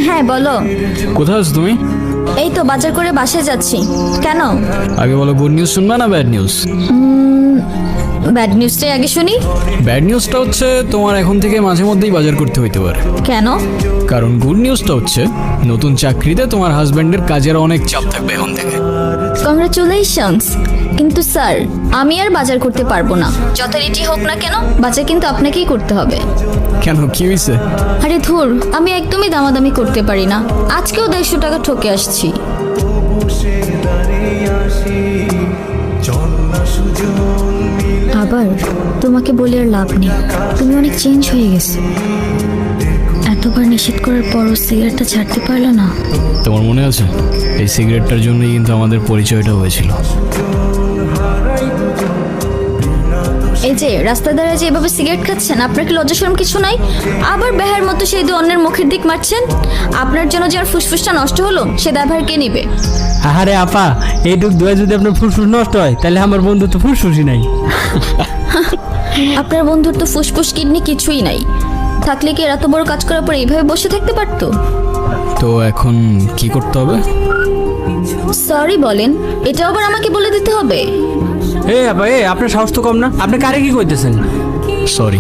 হ্যাঁ বলো। কোথায় আছো তুমি? এই তো বাজার করে বাসায় যাচ্ছি। কেন? আগে বলো, গুড নিউজ শুনবা না ব্যাড নিউজ? ব্যাড নিউজটাই আগে শুনি। ব্যাড নিউজটা হচ্ছে তোমার এখন থেকে মাঝে মধ্যেই বাজার করতে হইতে পারে। কেন? কারণ গুড নিউজটা হচ্ছে নতুন চাকরিতে তোমার হাজবেন্ডের কাজের অনেক চাপ থাকবে এখন থেকে। কংগ্রাচুলেশনস। কিন্তু স্যার, আমি আর বাজার করতে পারবো না। যত রেটি হোক না কেন, বাজার কিন্তু আপনাকেই করতে হবে। কেন, কি হয়েছে? আরে ধুর, আমি একদমই দামাদামি করতে পারি না। আজকেও 150 টাকা ঠকে আসছি। আবার তোমাকে বলে আর লাভ নেই, তুমি অনেক চেঞ্জ হয়ে গেছো। এতবার নিষেধ করার পরও সিগারেটটা ছাড়তে পারলো না। তোমার মনে আছে এই সিগারেটটার জন্যই কিন্তু আমাদের পরিচয়টা হয়েছিল। এই যে রাস্তা ধারে যে এভাবে সিগারেট খাচ্ছেন, আপনার কি লজ্জা শরম কিছু নাই? আবার বেহার মতো সেই দু অন্যের মুখের দিক মারছেন। আপনার জন্য যার ফুসফুসটা নষ্ট হলো, সে দায়ভার কে নিবে? আরে আপা, এইটুক দোয়া যদি আপনার ফুসফুস নষ্ট হয়, তাহলে আমার বন্ধু তো ফুসফুসই নাই। আপনার বন্ধুর তো ফুসফুস কিডনি কিছুই নাই। থাকলে কি এত বড় কাজ করার পর এইভাবে বসে থাকতে পারতো? তো এখন কি করতে হবে? সরি বলেন, এটা আবার আমাকে বলে দিতে হবে? এ আপা, আপনার সাহস তো কম না, আপনি কারে কি কইতেছেন? সরি।